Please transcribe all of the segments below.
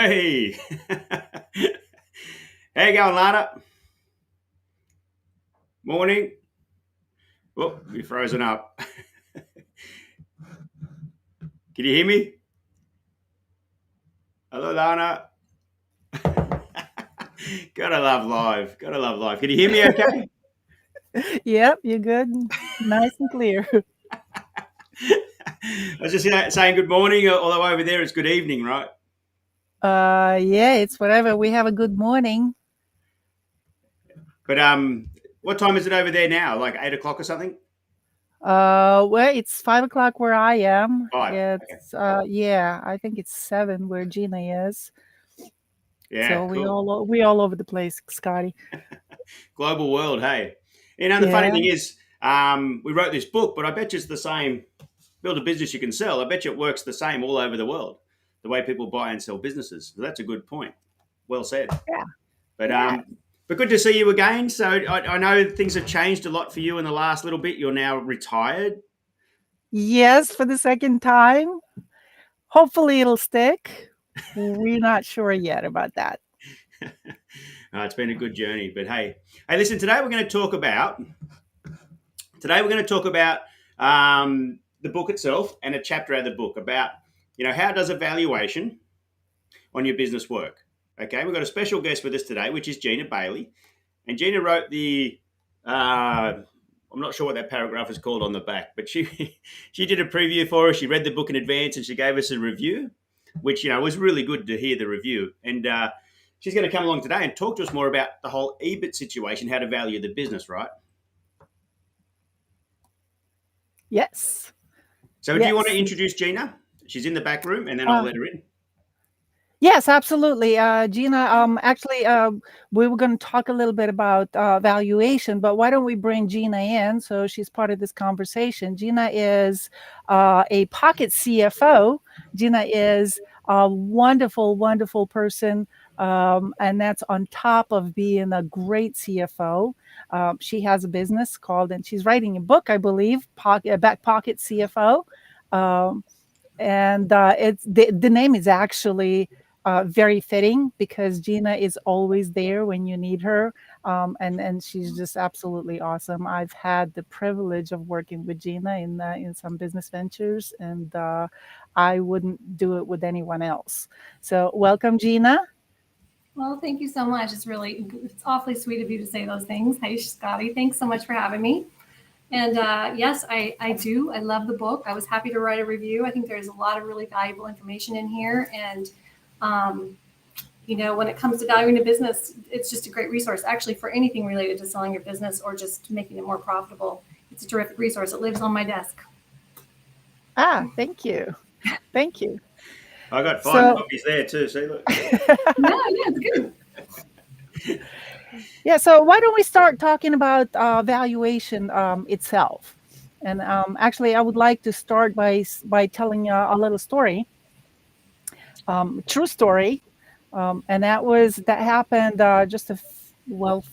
Hey, how you going, Lana? Morning. Oh, you're frozen up. Can you hear me? Hello, Lana. Gotta love live. Gotta love live. Can you hear me okay? Yep, you're good. Nice and clear. I was just saying good morning, although over there it's good evening, right? Yeah, it's whatever. We have a good morning. But what time is it over there now? Like 8 o'clock or something? Well, it's 5 o'clock where I am. 5. Okay. It's yeah, I think it's 7 where Gina is. Yeah, So cool. we all over the place, Scotty. Global world, hey. The funny Yeah. thing is, we wrote this book, but I bet you it's the same. Build a business you can sell. I bet you it works the same all over the world. The way people buy and sell businesses. So that's a good point. Well said. Yeah. But Yeah. um, but good to see you again. So I know things have changed a lot for you in the last little bit. You're now retired. Yes, for the second time. Hopefully it'll stick. We're not sure yet about that. It's been a good journey. But hey, listen. Today we're going to talk about the book itself and a chapter out of the book about how does evaluation on your business work. Okay, we've got a special guest with us today, which is Jena Bailey, and Gina wrote the. I'm not sure what that paragraph is called on the back, but she she did a preview for us. She read the book in advance and she gave us a review, which was really good to hear the review. And she's going to come along today and talk to us more about the whole EBIT situation, how to value the business, right? Yes. So, do you want to Yes. introduce Gina? She's in the back room, and then I'll Uh, let her in. Yes, absolutely. Gina, actually, we were going to talk a little bit about valuation, but why don't we bring Gina in so she's part of this conversation? Gina is a pocket CFO. Gina is a wonderful, wonderful person, and that's on top of being a great CFO. She has a business called, and she's writing a book, I believe, Back Pocket CFO. Um, and it's the name is actually very fitting because Gina is always there when you need her, and she's just absolutely awesome. I've had the privilege of working with Gina in some business ventures, and I wouldn't do it with anyone else. So welcome, Gina. Well, thank you so much. It's awfully sweet of you to say those things. Hey, Scotty, thanks so much for having me. And yes, I do. I love the book. I was happy to write a review. I think there's a lot of really valuable information in here. And, um, when it comes to valuing a business, it's just a great resource actually for anything related to selling your business or just making it more profitable. It's a terrific resource. It lives on my desk. Thank you, thank you. I got 5 So copies there too. See, look. Yeah, it's good. yeah, so why don't we start talking about valuation itself? And actually, I would like to start by telling a little story, true story, and that happened just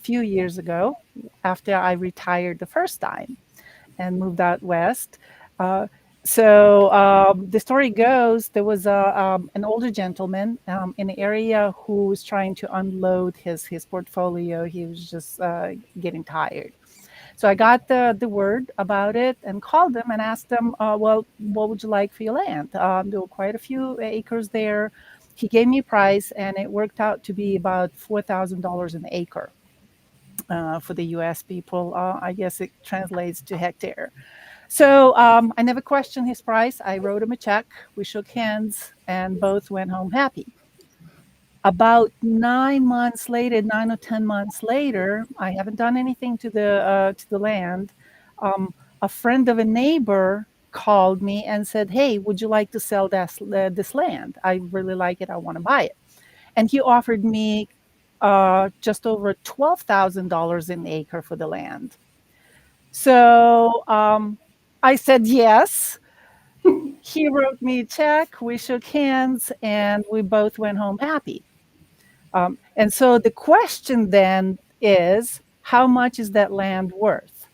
few years ago after I retired the first time and moved out west. Uh, the story goes there was an older gentleman in the area who was trying to unload his portfolio. He was just getting tired. So I got the word about it and called them and asked them, well, what would you like for your land? There were quite a few acres there. He gave me a price, and it worked out to be about $4,000 an acre. For the US people, I guess it translates to hectare. So I never questioned his price. I wrote him a check. We shook hands and both went home happy. About 9 months later, 9 or 10 months later, I haven't done anything to the land. A friend of a neighbor called me and said, "Hey, would you like to sell this land? I really like it. I want to buy it." And he offered me just over $12,000 an acre for the land. So I said yes. He wrote me a check. We shook hands, and we both went home happy. And so the question then is, how much is that land worth?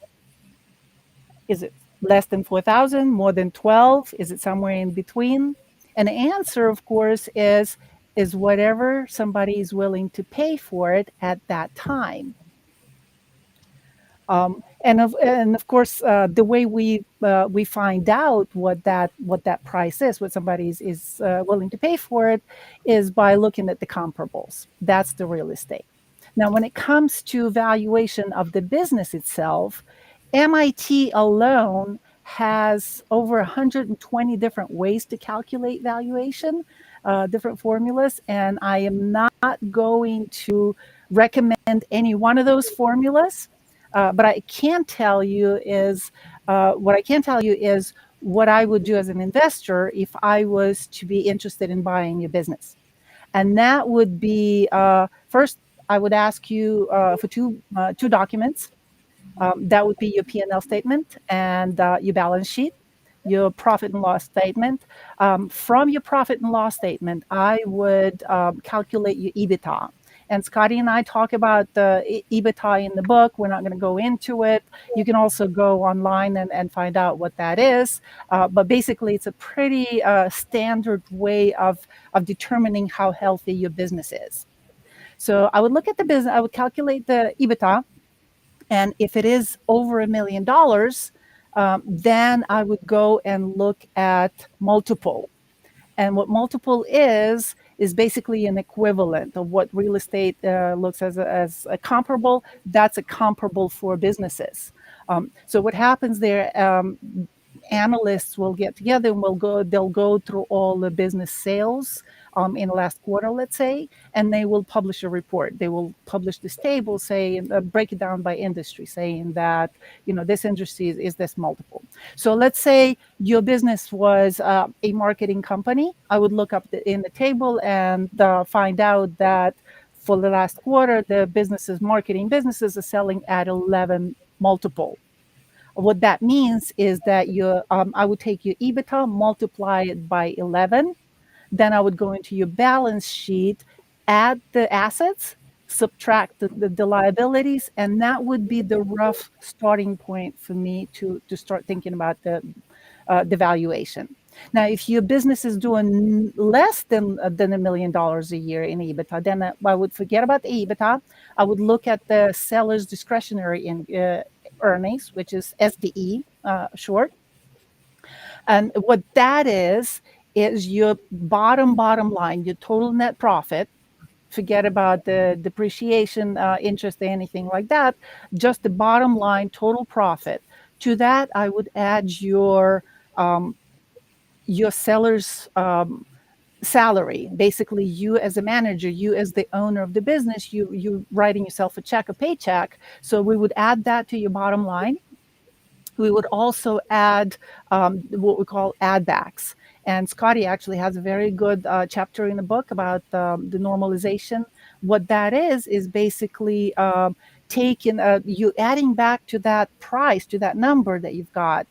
Is it less than 4,000, more than 12? Is it somewhere in between? And the answer, of course, is is whatever somebody is willing to pay for it at that time. And of course, the way we find out what that price is, what somebody is willing to pay for it, is by looking at the comparables. That's the real estate. Now, when it comes to valuation of the business itself, MIT alone has over 120 different ways to calculate valuation, different formulas, and I am not going to recommend any one of those formulas. But I can tell you is what I can tell you is what I would do as an investor if I was to be interested in buying your business. And that would be first, I would ask you for two documents. That would be your P&L statement and your balance sheet, your profit and loss statement. From your profit and loss statement, I would calculate your EBITDA. And Scotty and I talk about the EBIT in the book. We're not going to go into it. You can also go online and find out what that is. But basically, it's a pretty standard way of determining how healthy your business is. So I would look at the business. I would calculate the EBITDA. And if it is over $1 million, then I would go and look at multiple. And what multiple is basically an equivalent of what real estate looks as a comparable. That's a comparable for businesses. So what happens there, analysts will get together and they'll go through all the business sales in the last quarter, let's say, and they will publish a report. They will publish this table, break it down by industry, saying that, this industry is this multiple. So let's say your business was a marketing company. I would look up in the table and find out that for the last quarter, the marketing businesses are selling at 11 multiple. What that means is that I would take your EBITDA, multiply it by 11. Then I would go into your balance sheet, add the assets, subtract the liabilities, and that would be the rough starting point for me to start thinking about the valuation. Now, if your business is doing less than $1 million a year in EBITDA, then I would forget about the EBITDA. I would look at the seller's discretionary earnings, which is SDE short. And what that is your bottom line, your total net profit. Forget about the depreciation, interest, anything like that. Just the bottom line total profit. To that, I would add your seller's salary. Basically, you as a manager, you as the owner of the business, you writing yourself a paycheck. So we would add that to your bottom line. We would also add what we call add backs. And Scotty actually has a very good chapter in the book about the normalization. What that is basically taking you adding back to that price, to that number that you've got.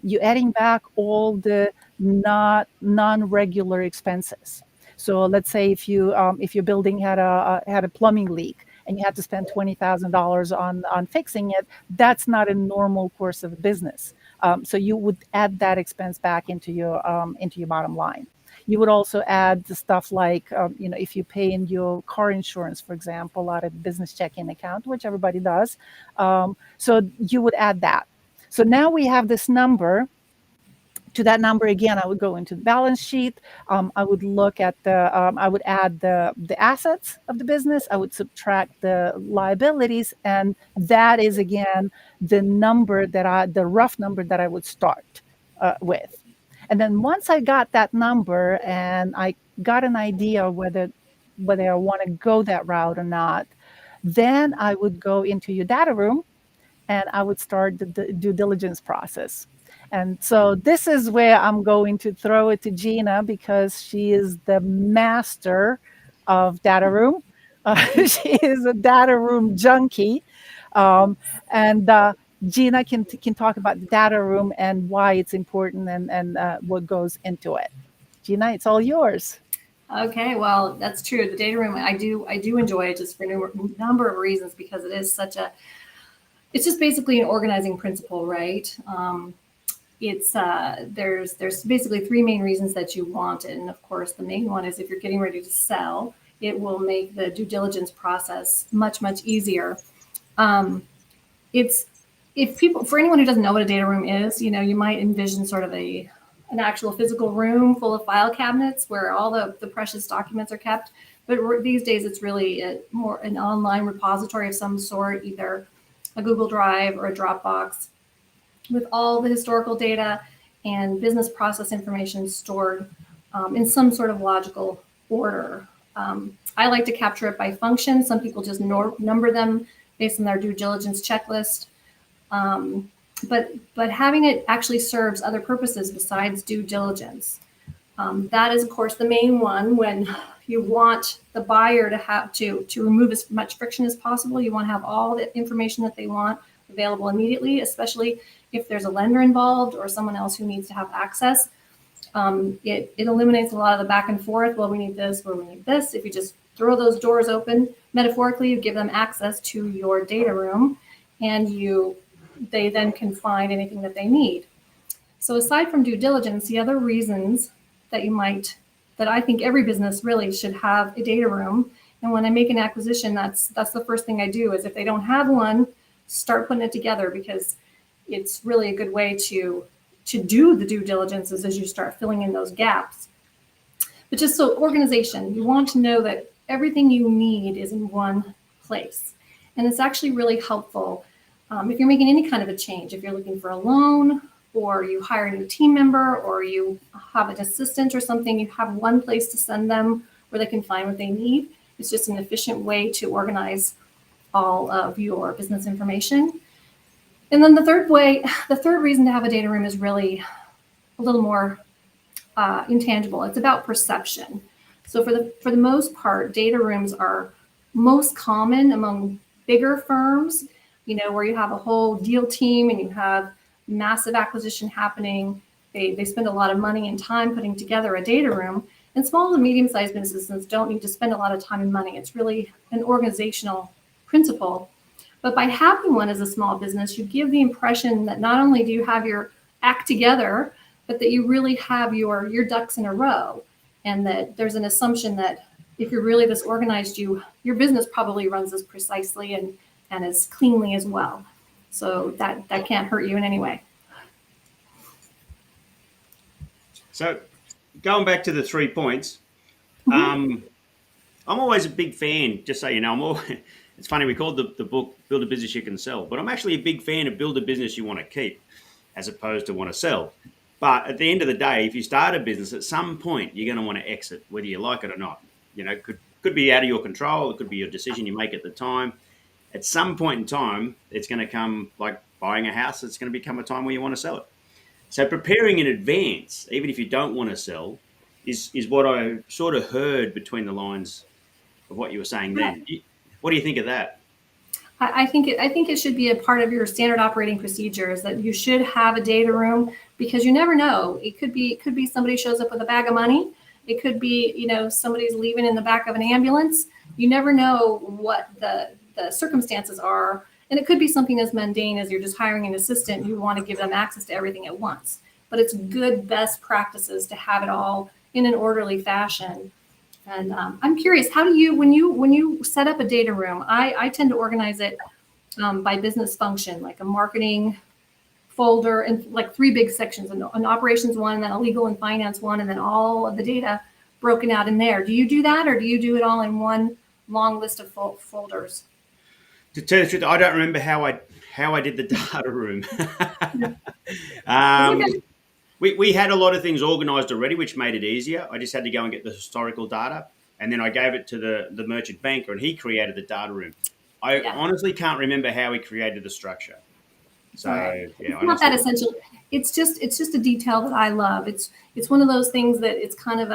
You adding back all the non-regular expenses. So let's say if your building had a plumbing leak and you had to spend $20,000 on fixing it, that's not a normal course of business. So you would add that expense back into your bottom line. You would also add the stuff like, if you pay in your car insurance, for example, out of the business checking account, which everybody does. So you would add that. So now we have this number. To that number again, I would go into the balance sheet. I would look at I would add the assets of the business. I would subtract the liabilities, and that is again the rough number that I would start with. And then once I got that number and I got an idea whether I want to go that route or not, then I would go into your data room and I would start the due diligence process. And so this is where I'm going to throw it to Jena, because she is the master of data room. She is a data room junkie. And Jena can talk about the data room and why it's important and what goes into it. Jena, it's all yours. Okay, well, that's true. The data room, I do enjoy it just for a number of reasons, because it is it's just basically an organizing principle, right? it's there's basically three main reasons that you want it. And of course, the main one is if you're getting ready to sell, it will make the due diligence process much easier. It's if people, for anyone who doesn't know what a data room is, you might envision sort of an actual physical room full of file cabinets where all the precious documents are kept. But these days, it's really more an online repository of some sort, either a Google Drive or a Dropbox, with all the historical data and business process information stored in some sort of logical order. I like to capture it by function. Some people just number them based on their due diligence checklist. But having it actually serves other purposes besides due diligence. That is, of course, the main one. When you want the buyer to have to remove as much friction as possible, you want to have all the information that they want available immediately, especially if there's a lender involved or someone else who needs to have access. It eliminates a lot of the back and forth. Well, we need this, well, we need this. If you just throw those doors open, metaphorically, you give them access to your data room, and they then can find anything that they need. So aside from due diligence, the other reasons that I think every business really should have a data room. And when I make an acquisition, that's the first thing I do is if they don't have one, start putting it together, because it's really a good way to do the due diligence as you start filling in those gaps. But just so organization, you want to know that everything you need is in one place. And it's actually really helpful if you're making any kind of a change, if you're looking for a loan, or you hire a new team member, or you have an assistant or something, you have one place to send them where they can find what they need. It's just an efficient way to organize all of your business information. And then the third reason to have a data room is really a little more intangible. It's about perception. So for the most part, data rooms are most common among bigger firms, where you have a whole deal team and you have massive acquisition happening. They spend a lot of money and time putting together a data room. And small and medium-sized businesses don't need to spend a lot of time and money. It's really an organizational principle. But by having one as a small business, you give the impression that not only do you have your act together, but that you really have your ducks in a row. And that there's an assumption that if you're really this organized, your business probably runs as precisely and as cleanly as well. So that can't hurt you in any way. So going back to the 3 points, I'm always a big fan, just so you know, it's funny, we called the book Build a Business You Can Sell, but I'm actually a big fan of build a business you want to keep as opposed to want to sell. But at the end of the day, if you start a business, at some point, you're going to want to exit, whether you like it or not. Could be out of your control. It could be your decision you make at the time. At some point in time, it's going to come like buying a house. It's going to become a time where you want to sell it. So preparing in advance, even if you don't want to sell, is what I sort of heard between the lines of what you were saying then. What do you think of that? I think it should be a part of your standard operating procedures that you should have a data room, because you never know. It could be somebody shows up with a bag of money. It could be, somebody's leaving in the back of an ambulance. You never know what the circumstances are. And it could be something as mundane as you're just hiring an assistant. You want to give them access to everything at once. But it's good best practices to have it all in an orderly fashion. And I'm curious, how do you, when you set up a data room, I tend to organize it by business function, like a marketing folder and like 3 big sections, an operations one, and then a legal and finance one, and then all of the data broken out in there. Do you do that, or do you do it all in one long list of folders? To tell you the truth, I don't remember how I did the data room. We had a lot of things organized already, which made it easier. I just had to go and get the historical data, and then I gave it to the merchant banker, and he created the data room. I honestly can't remember how he created the structure. So it's not that essential. It's just a detail that I love. It's one of those things that it's kind of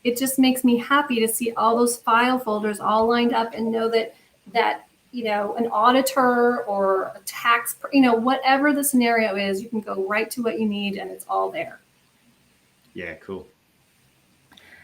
it just makes me happy to see all those file folders all lined up and know that an auditor or a tax, whatever the scenario is, you can go right to what you need and it's all there. Yeah, cool.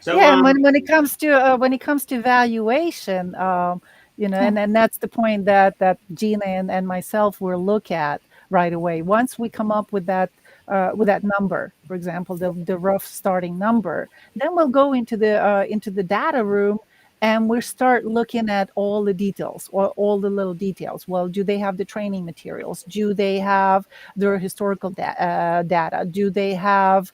So and when it comes to valuation, and that's the point that Jena and myself will look at right away. Once we come up with that with that number, for example, the rough starting number. Then we'll go into the data room, and we start looking at all the details, or all the little details. Well, do they have the training materials? Do they have their historical data? Do they have,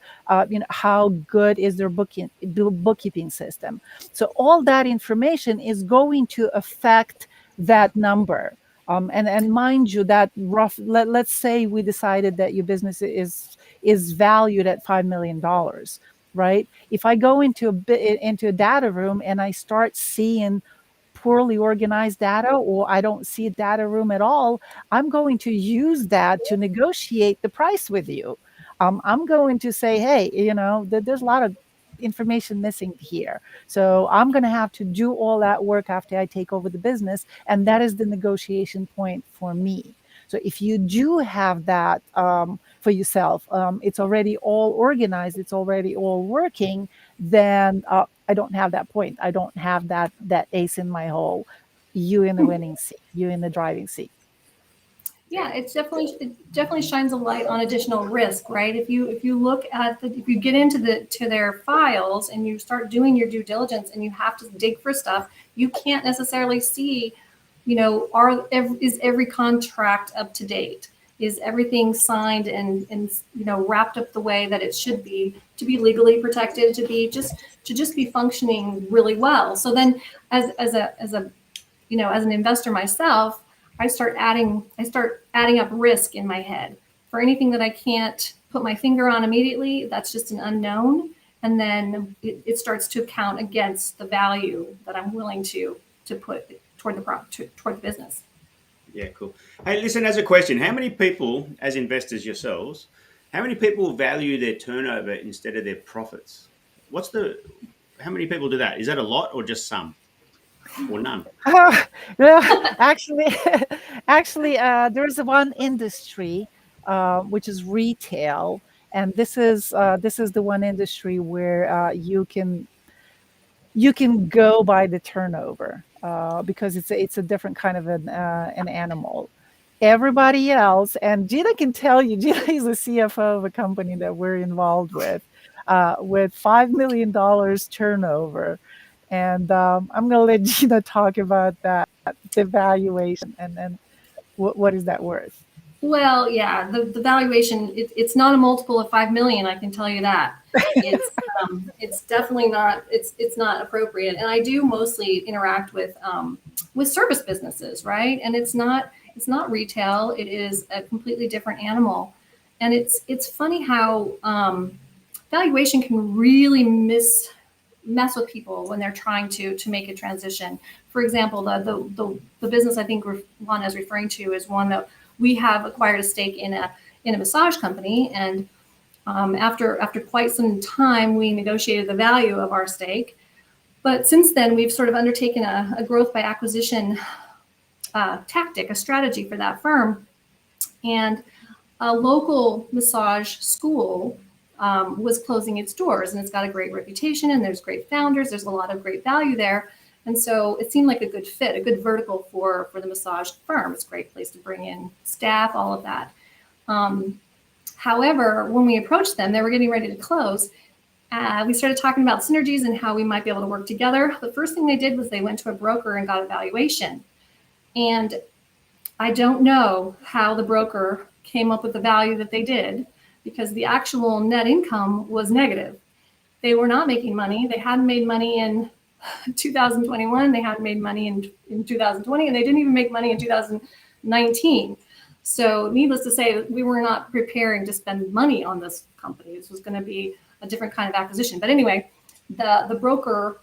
how good is their bookkeeping system? So all that information is going to affect that number. And mind you, that let's say we decided that your business is valued at $5 million, right? If I go into a data room and I start seeing poorly organized data, or I don't see a data room at all, I'm going to use that to negotiate the price with you. I'm going to say, hey, there's a lot of information missing here. So I'm going to have to do all that work after I take over the business. And that is the negotiation point for me. So if you do have that for yourself, it's already all organized, it's already all working, then I don't have that point. I don't have that ace in my hole. You in the winning seat, you in the driving seat. Yeah, it definitely shines a light on additional risk, right? If you look at if you get into their files and you start doing your due diligence and you have to dig for stuff, you can't necessarily see, is every contract up to date? Is everything signed and wrapped up the way that it should be, to be legally protected, to just be functioning really well? So then, as an investor myself, I start adding up risk in my head for anything that I can't put my finger on immediately. That's just an unknown, and then it starts to count against the value that I'm willing to put toward the business. Yeah, cool. Hey, listen, as a question, how many people, as investors yourselves, how many people value their turnover instead of their profits? How many people do that? Is that a lot or just some? Or none? Yeah, actually, there's one industry, which is retail, and this is the one industry where you can go by the turnover, because it's a different kind of an animal. Everybody else, and Gina can tell you, Gina is the CFO of a company that we're involved with $5 million turnover. And I'm going to let Gina talk about that, the valuation, and what is that worth? Well, yeah, the valuation, it's not a multiple of 5 million. I can tell you that. It's definitely not. It's not appropriate. And I do mostly interact with service businesses, right? And it's not retail. It is a completely different animal. And it's funny how valuation can really mess with people when they're trying to make a transition. For example, the business I think Lana is referring to is one that we have acquired a stake in a massage company, and after quite some time, we negotiated the value of our stake. But since then, we've sort of undertaken a growth by acquisition tactic, a strategy for that firm, and a local massage school was closing its doors, and it's got a great reputation, and there's great founders. There's a lot of great value there. And so it seemed like a good fit, a good vertical for the massage firm. It's a great place to bring in staff, all of that. However, when we approached them, they were getting ready to close. We started talking about synergies and how we might be able to work together. The first thing they did was they went to a broker and got a valuation. And I don't know how the broker came up with the value that they did, because the actual net income was negative. They were not making money. They hadn't made money in 2021. They hadn't made money in 2020, and they didn't even make money in 2019. So needless to say, we were not preparing to spend money on this company. This was going to be a different kind of acquisition. But anyway, the broker,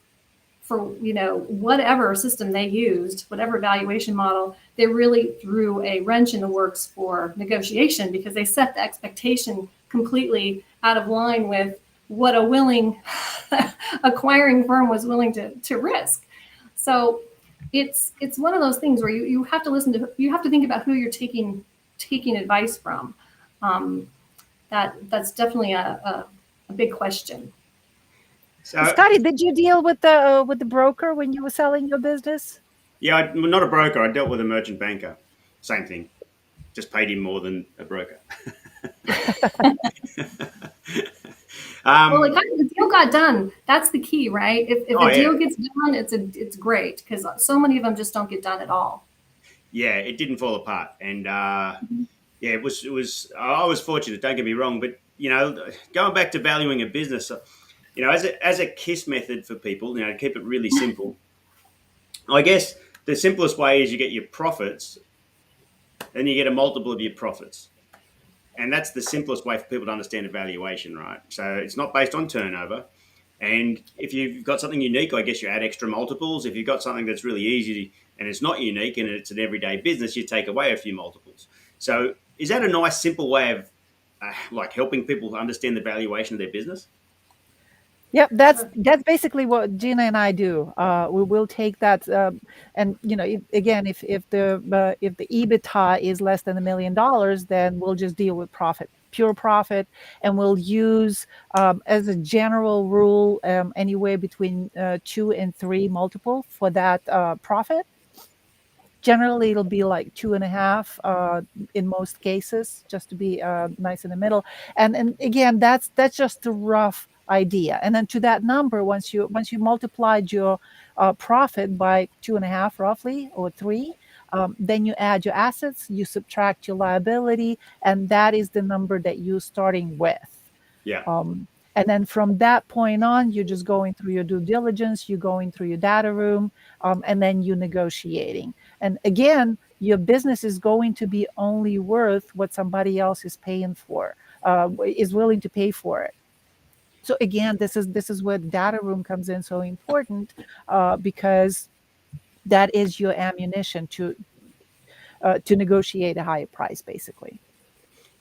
for whatever system they used, whatever valuation model, they really threw a wrench in the works for negotiation, because they set the expectation completely out of line with what a willing acquiring firm was willing to risk. So it's one of those things where you have to you have to think about who you're taking advice from. That's definitely a big question. So, Scotty, did you deal with the broker when you were selling your business? Yeah, I'm not a broker. I dealt with a merchant banker. Same thing. Just paid him more than a broker. Well, Um, the deal got done. That's the key, right? If oh a yeah, deal gets done, it's great because so many of them just don't get done at all. yeah, it didn't fall apart, and yeah, it was. I was fortunate. Don't get me wrong, but going back to valuing a business, as a KISS method for people, to keep it really simple. I guess the simplest way is you get your profits, then you get a multiple of your profits. And that's the simplest way for people to understand a valuation, right? So it's not based on turnover. And if you've got something unique, I guess you add extra multiples. If you've got something that's really easy and it's not unique and it's an everyday business, you take away a few multiples. So is that a nice, simple way of like helping people understand the valuation of their business? Yep, that's basically what Gina and I do. We will take that, and again, if the EBITDA is less than $1 million, then we'll just deal with profit, pure profit, and we'll use as a general rule anywhere between 2 and 3 multiple for that profit. Generally, it'll be like 2.5 in most cases, just to be nice in the middle. And again, that's just a rough idea. And then to that number, once you multiplied your profit by 2.5 roughly, or 3, then you add your assets, you subtract your liability, and that is the number that you're starting with. Yeah. And then from that point on, you're just going through your due diligence, you're going through your data room, and then you're negotiating. And again, your business is going to be only worth what somebody else is paying for, is willing to pay for it. So again, this is where the data room comes in so important, because that is your ammunition to negotiate a higher price, basically.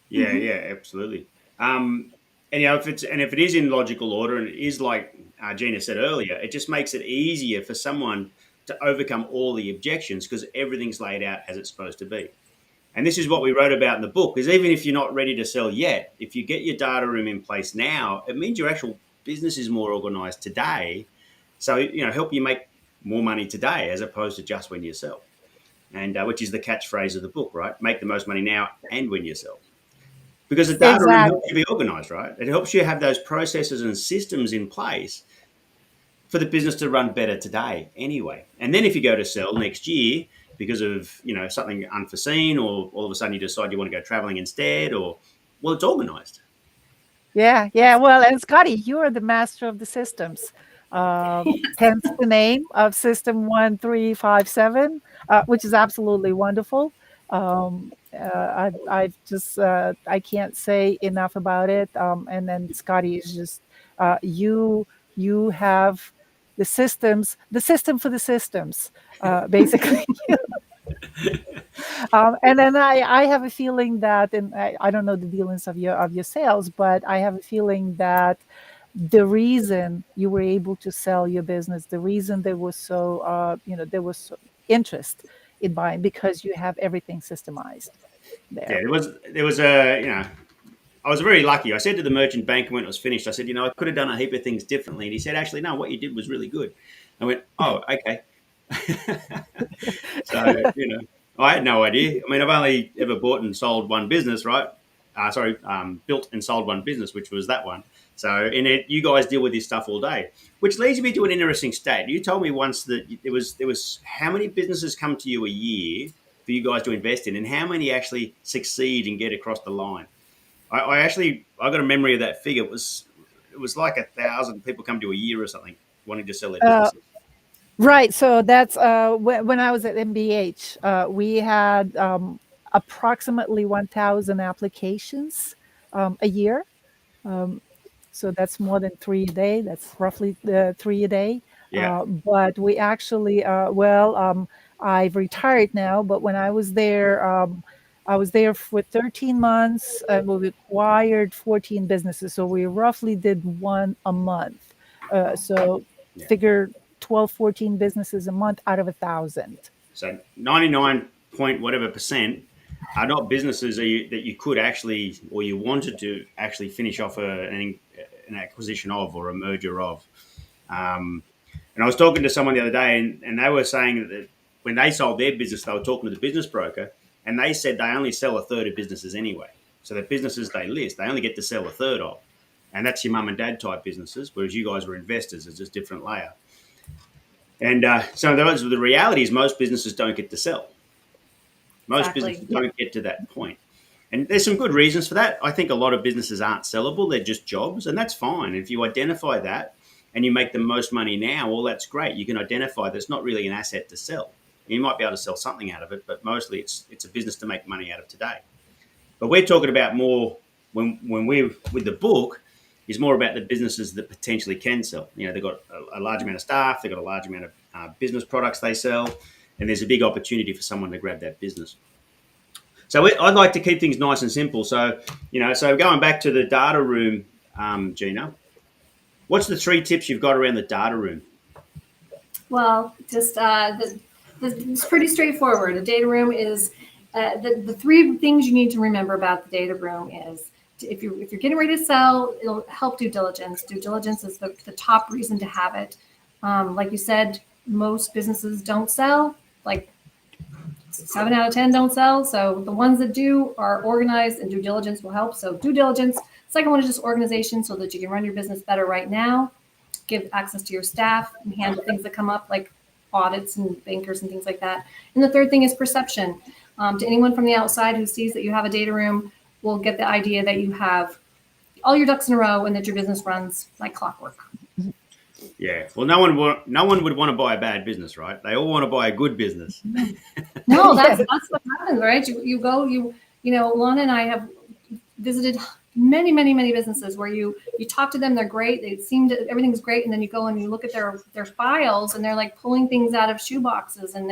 Yeah, yeah, absolutely. And if it is in logical order and it is like Gina said earlier, it just makes it easier for someone to overcome all the objections because everything's laid out as it's supposed to be. And this is what we wrote about in the book. Is even if you're not ready to sell yet, if you get your data room in place now, it means your actual business is more organized today. So help you make more money today as opposed to just when you sell. And which is the catchphrase of the book, right? Make the most money now and when you sell. Because the data room helps Exactly. you be organized, right? It helps you have those processes and systems in place for the business to run better today anyway. And then if you go to sell next year because of, something unforeseen, or all of a sudden you decide you want to go traveling instead, or, well, it's organized. Yeah, yeah. Well, and Scotty, you are the master of the systems. Hence the name of System 1357, which is absolutely wonderful. I've just I can't say enough about it. And then Scotty is just you have the system for the systems, basically. And then I have a feeling that, and I don't know the dealings of your sales, but I have a feeling that the reason you were able to sell your business, the reason there was so interest in buying, because you have everything systemized Yeah, there. there was I was very lucky. I said to the merchant banker when it was finished, I said, I could have done a heap of things differently. And he said, actually, no, what you did was really good. I went, oh, okay. So, I had no idea. I mean, I've only ever bought and sold one business, right? Built and sold one business, which was that one. So, in it, you guys deal with this stuff all day, which leads me to an interesting stat. You told me once that there was how many businesses come to you a year for you guys to invest in, and how many actually succeed and get across the line. I got a memory of that figure. It was like 1,000 people come to a year or something wanting to sell their Uh, businesses. right. So that's when I was at MBH, we had approximately 1,000 applications a year. Um, so that's more than 3 a day. That's roughly 3 a day. Yeah. But we actually, I've retired now, but when I was there for 13 months, and we acquired 14 businesses. So we roughly did one a month. So Yeah. figure 12, 14 businesses a month out of 1,000. So 99 point whatever percent are not businesses that you could actually, or you wanted to actually finish off an acquisition of, or a merger of. And I was talking to someone the other day, and they were saying that when they sold their business, they were talking to the business broker, and they said they only sell a third of businesses anyway. So the businesses they list, they only get to sell a third of. And that's your mum and dad type businesses, whereas you guys were investors. It's just a different layer. And so the reality is most businesses don't get to sell. Most businesses don't get to that point. And there's some good reasons for that. I think a lot of businesses aren't sellable. They're just jobs, and that's fine. If you identify that and you make the most money now, well, that's great. You can identify that it's not really an asset to sell. You might be able to sell something out of it, but mostly it's a business to make money out of today. But we're talking about more when we're with the book is more about the businesses that potentially can sell. You know, they've got a large amount of staff, they've got a large amount of business products they sell, and there's a big opportunity for someone to grab that business. So I'd like to keep things nice and simple. So, so going back to the data room, Jena, what's the 3 tips you've got around the data room? Well, just it's pretty straightforward. The data room is the 3 things you need to remember about the data room is if you're getting ready to sell, it'll help due diligence. Due diligence is the top reason to have it. Like you said, most businesses don't sell. Like 7 out of 10 don't sell. So the ones that do are organized, and due diligence will help. So due diligence. Second one is just organization, so that you can run your business better right now, give access to your staff, and handle things that come up like audits and bankers and things like that. And the third thing is perception. To anyone from the outside who sees that you have a data room will get the idea that you have all your ducks in a row and that your business runs like clockwork. Yeah. Well, no one would want to buy a bad business, right? They all want to buy a good business. No, that's what happens, right? You go, Lana and I have visited many businesses where you talk to them, they're great, they seem to, everything's great, and then you go and you look at their files, and they're like pulling things out of shoe boxes, and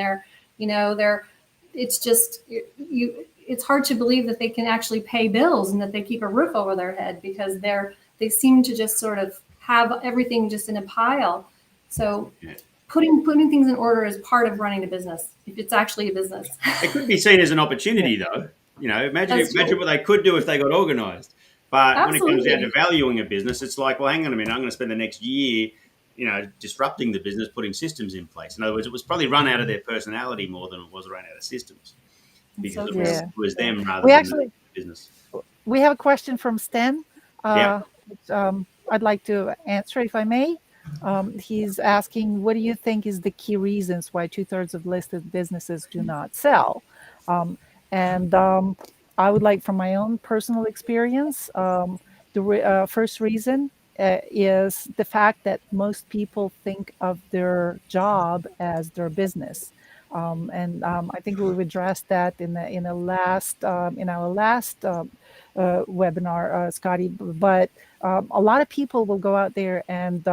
it's just it's hard to believe that they can actually pay bills and that they keep a roof over their head, because they seem to just sort of have everything just in a pile. So putting things in order is part of running a business, if it's actually a business. It could be seen as an opportunity, though. Imagine what they could do if they got organized. But Absolutely. When it comes down to valuing a business, it's like, well, hang on a minute, I'm going to spend the next year, disrupting the business, putting systems in place. In other words, it was probably run out of their personality more than it was run out of systems, because it was them rather than the business. We have a question from Sten. Which, I'd like to answer, if I may. He's asking, what do you think is the key reasons why 2/3 of listed businesses do not sell? I would like, from my own personal experience, the first reason is the fact that most people think of their job as their business. I think we've addressed that in our last webinar, Scotty. But a lot of people will go out there and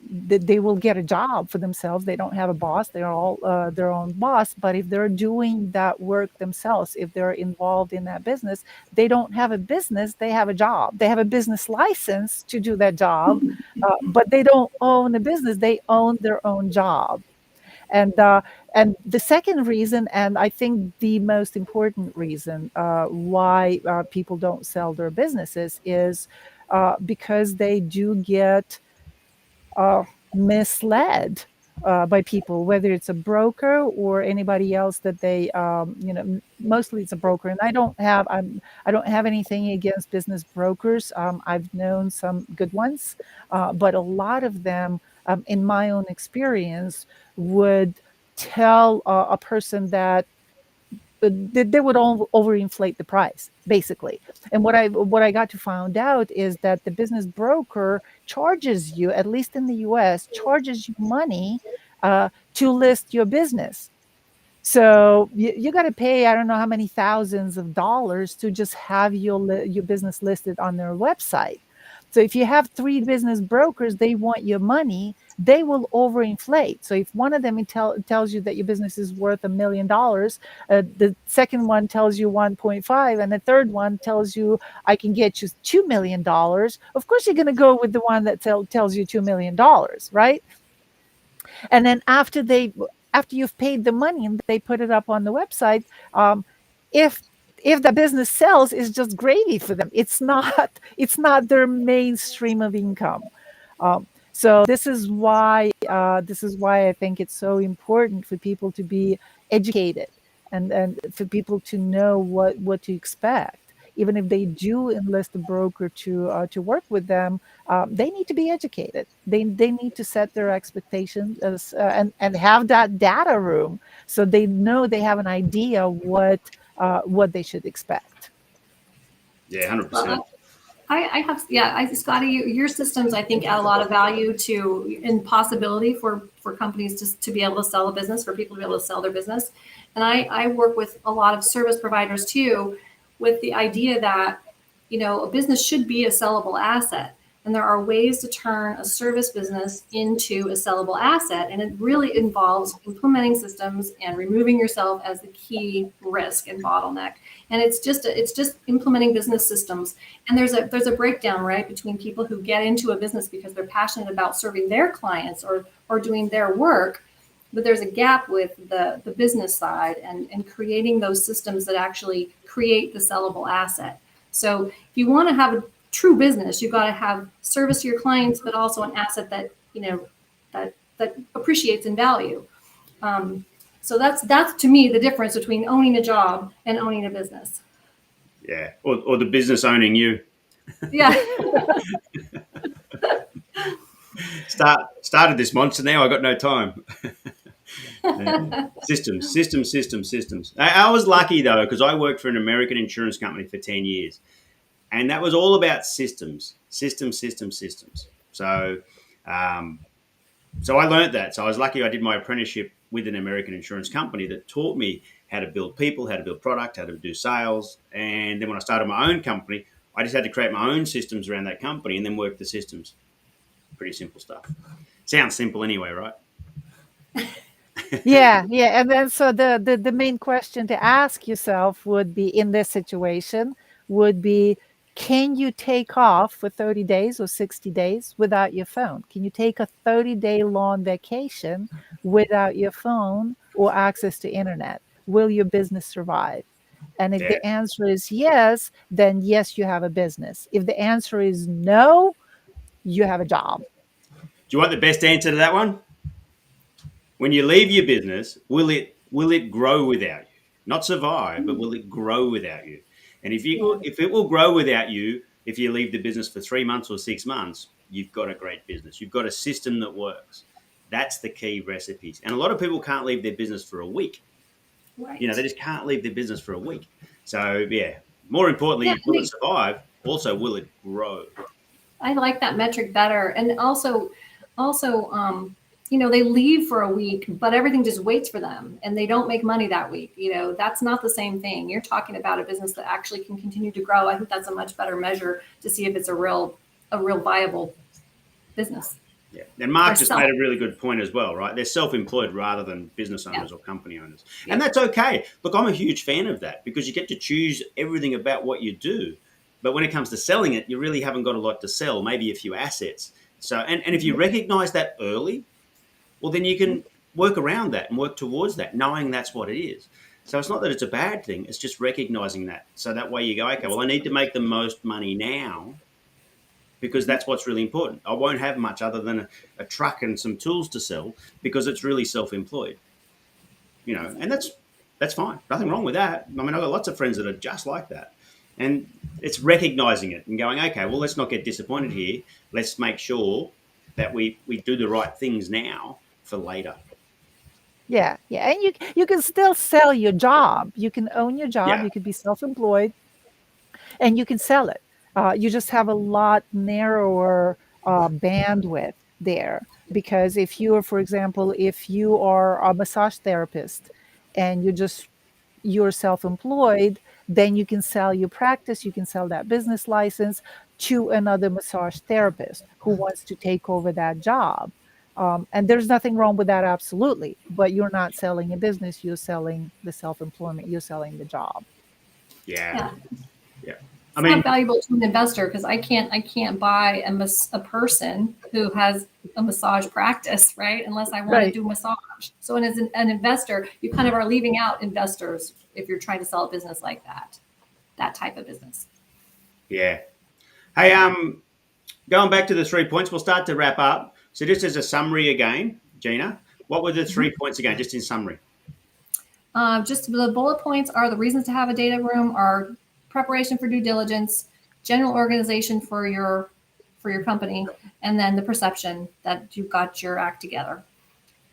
they will get a job for themselves. They don't have a boss. They're all their own boss. But if they're doing that work themselves, if they're involved in that business, they don't have a business. They have a job. They have a business license to do that job, but they don't own a business. They own their own job. And the second reason, and I think the most important reason why people don't sell their businesses, is because they do get misled by people, whether it's a broker or anybody else that they, mostly it's a broker. And I don't have anything against business brokers. I've known some good ones, but a lot of them, in my own experience, would tell a person that they would overinflate the price, basically. And what I got to find out is that the business broker charges you, at least in the US, charges you money to list your business. So you got to pay, I don't know how many thousands of dollars to just have your business listed on their website. So if you have 3 business brokers, they want your money, they will overinflate. So if one of them tells you that your business is worth $1 million, the second one tells you 1.5, and the third one tells you I can get you $2 million, of course you're going to go with the one that tells you $2 million, right? And then after you've paid the money and they put it up on the website, if the business sells, it's just gravy for them. It's not their main stream of income. So this is why I think it's so important for people to be educated and for people to know what to expect. even if they do enlist a broker to work with them, they need to be educated. They need to set their expectations and have that data room so they know they have an idea what they should expect. Yeah, 100%. Well, I have, yeah, Scotty, your systems, I think, add a lot of value to and possibility for companies to be able to sell a business, for people to be able to sell their business. And I work with a lot of service providers too, with the idea that, a business should be a sellable asset. And there are ways to turn a service business into a sellable asset. And it really involves implementing systems and removing yourself as the key risk and bottleneck. And it's just implementing business systems. And there's a breakdown, right, between people who get into a business because they're passionate about serving their clients or doing their work. But there's a gap with the business side and creating those systems that actually create the sellable asset. So if you want to have a true business, you've got to have service to your clients, but also an asset that that appreciates in value. So that's to me the difference between owning a job and owning a business. Yeah, or the business owning you. Yeah. Started this monster, now I got no time. Systems. I was lucky though, because I worked for an American insurance company for 10 years. And that was all about systems. So I learned that. So I was lucky I did my apprenticeship with an American insurance company that taught me how to build people, how to build product, how to do sales. And then when I started my own company, I just had to create my own systems around that company and then work the systems. Pretty simple stuff. Sounds simple anyway, right? Yeah. And then so the main question to ask yourself would be, in this situation, would be, can you take off for 30 days or 60 days without your phone? Can you take a 30-day long vacation without your phone or access to internet? Will your business survive? And if the answer is yes, then yes, you have a business. If the answer is no, you have a job. Do you want the best answer to that one? When you leave your business, will it grow without you? Not survive, but will it grow without you? And if it will grow without you, if you leave the business for 3 months or 6 months, you've got a great business. You've got a system that works. That's the key recipes. And a lot of people can't leave their business for a week. Right. They just can't leave their business for a week. So yeah, more importantly, will it survive? Also, will it grow? I like that metric better. And also, they leave for a week, but everything just waits for them and they don't make money that week. That's not the same thing. You're talking about a business that actually can continue to grow. I think that's a much better measure to see if it's a real viable business. Yeah. And Mark just made a really good point as well, right? They're self-employed rather than business owners or company owners. Yeah. And that's okay. Look, I'm a huge fan of that because you get to choose everything about what you do. But when it comes to selling it, you really haven't got a lot to sell, maybe a few assets. So, and if you recognize that early, well, then you can work around that and work towards that, knowing that's what it is. So it's not that it's a bad thing. It's just recognizing that. So that way you go, okay, well, I need to make the most money now because that's what's really important. I won't have much other than a truck and some tools to sell because it's really self-employed. And that's fine. Nothing wrong with that. I mean, I've got lots of friends that are just like that. And it's recognizing it and going, okay, well, let's not get disappointed here. Let's make sure that we do the right things now for later. Yeah. And you can still sell your job. You can own your job. Yeah. You could be self-employed and you can sell it. You just have a lot narrower bandwidth there. Because if you are, for example, if you are a massage therapist and you're self-employed, then you can sell your practice, you can sell that business license to another massage therapist who wants to take over that job. And there's nothing wrong with that, absolutely. But you're not selling a business, you're selling the self-employment, you're selling the job. Yeah. It's not valuable to an investor because I can't buy a person who has a massage practice, right? Unless I want to do massage. So as an investor, you kind of are leaving out investors if you're trying to sell a business like that type of business. Yeah. Hey, going back to the 3 points, we'll start to wrap up. So just as a summary again, Jena, what were the 3 points again, just in summary? Just the bullet points are the reasons to have a data room are preparation for due diligence, general organization for your company, and then the perception that you've got your act together.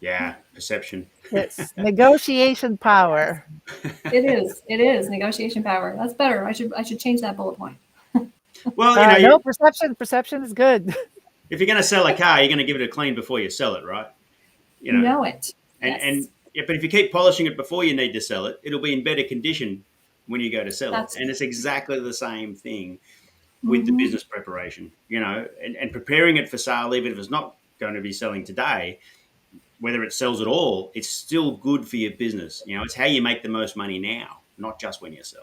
Yeah, perception. Yes, negotiation power. It is negotiation power. That's better. I should change that bullet point. Well, No, perception is good. if you're going to sell a car, you're going to give it a clean before you sell it, right? You know it. And yeah, but if you keep polishing it before you need to sell it, it'll be in better condition when you go to sell it. And it's exactly the same thing with the business preparation, and preparing it for sale, even if it's not going to be selling today, whether it sells at all, it's still good for your business. It's how you make the most money now, not just when you sell.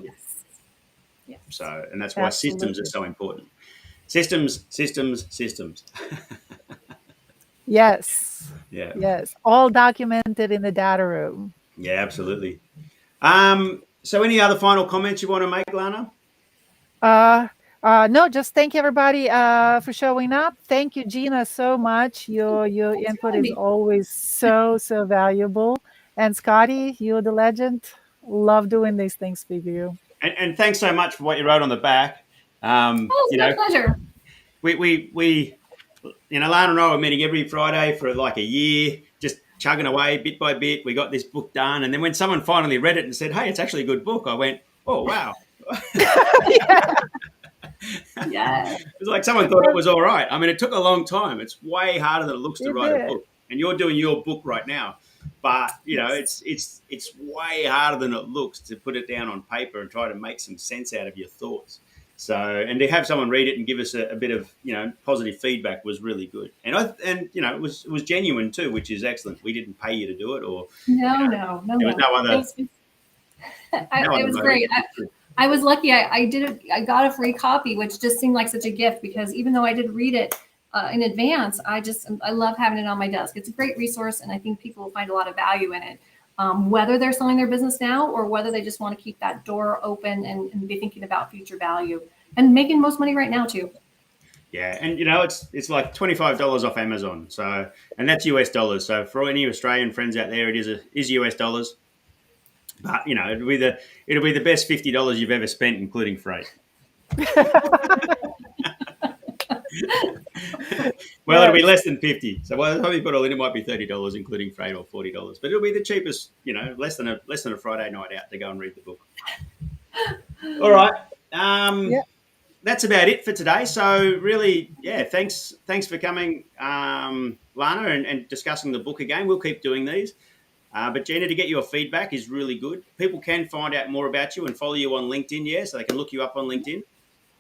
Yes. So, and that's why systems are so important. Systems. Yes. Yeah. Yes. All documented in the data room. Yeah, absolutely. So any other final comments you want to make, Lana? No, just thank everybody for showing up. Thank you, Jena, so much. Your input is always so valuable. And Scotty, you're the legend. Love doing these things with you. And thanks so much for what you wrote on the back. It's my pleasure. We Lana and I were meeting every Friday for like a year, just chugging away bit by bit. We got this book done. And then when someone finally read it and said, hey, it's actually a good book, I went, oh, wow. Yeah. It was like someone thought it was all right. I mean, it took a long time. It's way harder than it looks to write a book. And you're doing your book right now. But, it's way harder than it looks to put it down on paper and try to make some sense out of your thoughts. So, and to have someone read it and give us a bit of, positive feedback was really good. And it was genuine too, which is excellent. We didn't pay you to do it or. No. There was no other. It was great. I was lucky. I got a free copy, which just seemed like such a gift because even though I did read it in advance, I love having it on my desk. It's a great resource, and I think people will find a lot of value in it, whether they're selling their business now or whether they just want to keep that door open and be thinking about future value and making most money right now too. Yeah, and it's like $25 off Amazon. So, and that's US dollars. So for any Australian friends out there, it is US dollars. But it'll be the best $50 you've ever spent, including freight. Well, it'll be less than 50. So by the time you put all in, it might be $30, including freight, or $40. But it'll be the cheapest, less than a Friday night out to go and read the book. All right. That's about it for today. So really, thanks for coming, Lana, and discussing the book again. We'll keep doing these. But Jena, to get your feedback is really good. People can find out more about you and follow you on LinkedIn, so they can look you up on LinkedIn.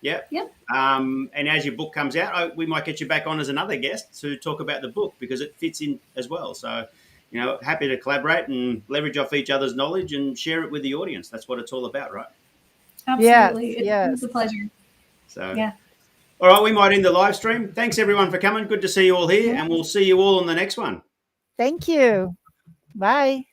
Yep. And as your book comes out, we might get you back on as another guest to talk about the book because it fits in as well. So, happy to collaborate and leverage off each other's knowledge and share it with the audience. That's what it's all about, right? Absolutely. It's a pleasure. So, all right, we might end the live stream. Thanks, everyone, for coming. Good to see you all here, and we'll see you all on the next one. Thank you. Bye.